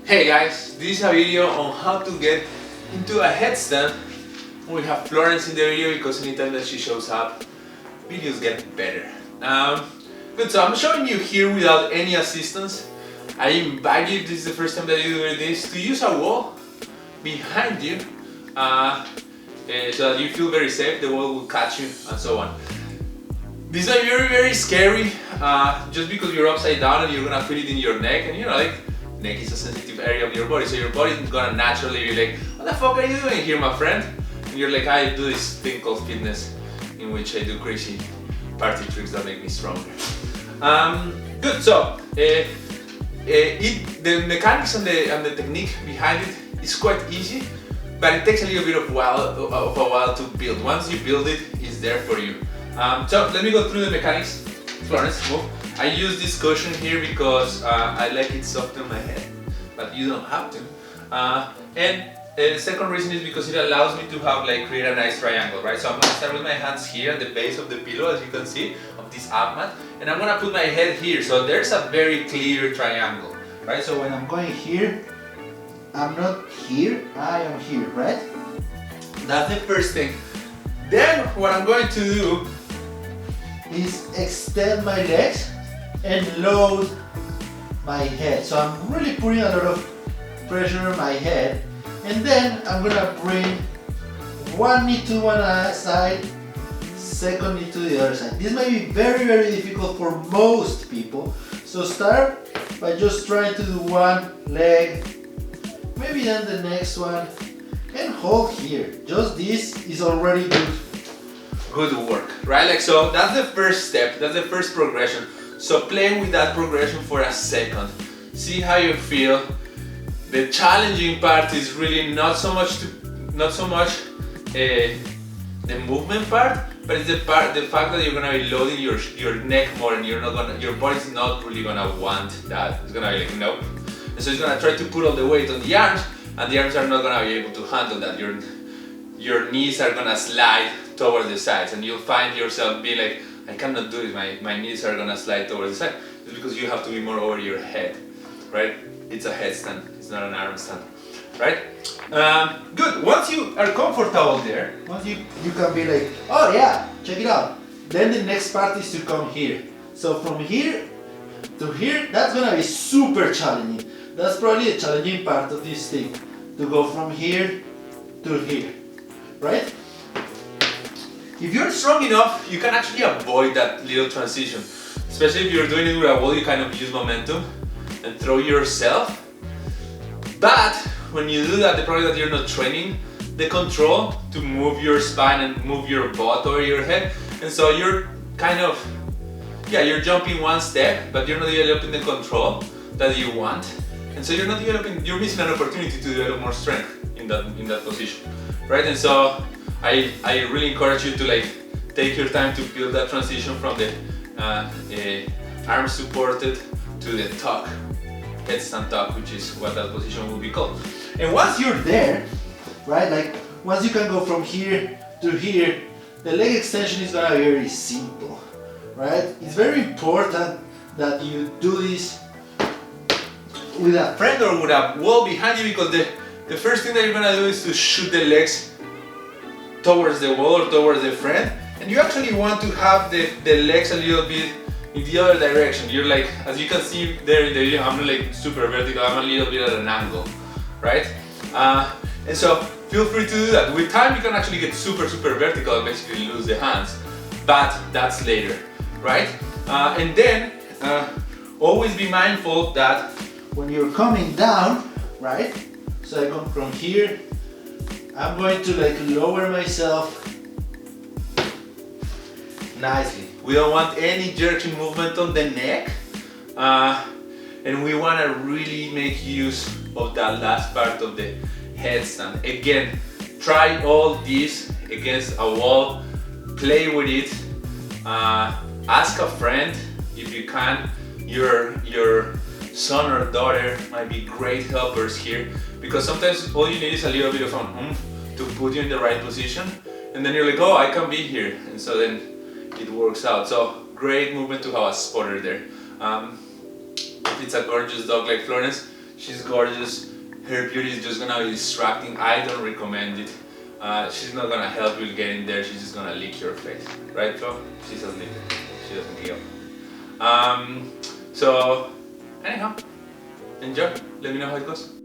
Hey guys, this is a video on how to get into a headstand. We have Florence in the video because anytime that she shows up, videos get better. Good, so I'm showing you here without any assistance. I invite you, if this is the first time that you do this, to use a wall behind you so that you feel very safe, the wall will catch you and so on. This is very scary just because you're upside down and you're gonna feel it in your neck, and you know, like, neck is a sensitive area of your body, so your body is gonna naturally be like, what the fuck are you doing here, my friend? And you're like, I do this thing called fitness in which I do crazy party tricks that make me stronger. Good, so the mechanics and the technique behind it is quite easy, but it takes a little bit of a while to build. Once you build it, it's there for you. So let me go through the mechanics. Florence, move. I use this cushion here because I like it soft on my head, but you don't have to. And the second reason is because it allows me to have create a nice triangle, right? So I'm gonna start with my hands here at the base of the pillow, as you can see, of this ab mat, and I'm gonna put my head here. So there's a very clear triangle, right? So when I'm going here, I'm not here, I am here, right? That's the first thing. Then what I'm going to do is extend my legs and load my head. So I'm really putting a lot of pressure on my head, and then I'm gonna bring one knee to one side, second knee to the other side. This might be very difficult for most people, so start by just trying to do one leg, maybe then the next one, and hold here. Just this is already good work, right? Like, so that's the first step, that's the first progression. So play with that progression for a second. See how you feel. The challenging part is really not so much the movement part, but it's the fact that you're gonna be loading your neck more, and your body's not really gonna want that. It's gonna be like, nope. And so it's gonna try to put all the weight on the arms, and the arms are not gonna be able to handle that. Your knees are gonna slide towards the sides, and you'll find yourself being like, I cannot do this, my knees are gonna slide towards the side. It's because you have to be more over your head, right? It's a headstand, it's not an arm stand, right? Good, once you are comfortable there, once you can be like, oh yeah, check it out. Then the next part is to come here. So from here to here, that's gonna be super challenging. That's probably the challenging part of this thing, to go from here to here, right? If you're strong enough, you can actually avoid that little transition. Especially if you're doing it with a wall, you kind of use momentum and throw yourself. But when you do that, the problem is that you're not training the control to move your spine and move your butt over your head. And so you're kind of, you're jumping one step, but you're not developing the control that you want. And so you're missing an opportunity to develop more strength in that position, right? And so I really encourage you to take your time to build that transition from the arm supported to the tuck, headstand tuck, which is what that position will be called. And once you're there, right, once you can go from here to here, the leg extension is gonna be very simple, right? It's very important that you do this with a friend or with a wall behind you, because the first thing that you're gonna do is to shoot the legs towards the wall or towards the friend, and you actually want to have the legs a little bit in the other direction. You're like, as you can see there in the video, I'm not super vertical, I'm a little bit at an angle, right? And so feel free to do that. With time you can actually get super vertical and basically lose the hands, but that's later, right? And then always be mindful that when you're coming down, right? So I come from here, I'm going to lower myself nicely. We don't want any jerky movement on the neck, and we want to really make use of that last part of the headstand. Again, try all this against a wall, play with it, ask a friend if you can. Your son or daughter might be great helpers here, because sometimes all you need is a little bit of an oomph to put you in the right position, and then you're like, oh, I can be here, and so then it works out. So great movement to have a spotter there. If it's a gorgeous dog like Florence, She's gorgeous. Her beauty is just gonna be distracting. I don't recommend it. She's not gonna help you get in there. She's just gonna lick your face, right, Flo? She's a licker. She doesn't heal. So anyhow, enjoy. Let me know how it goes.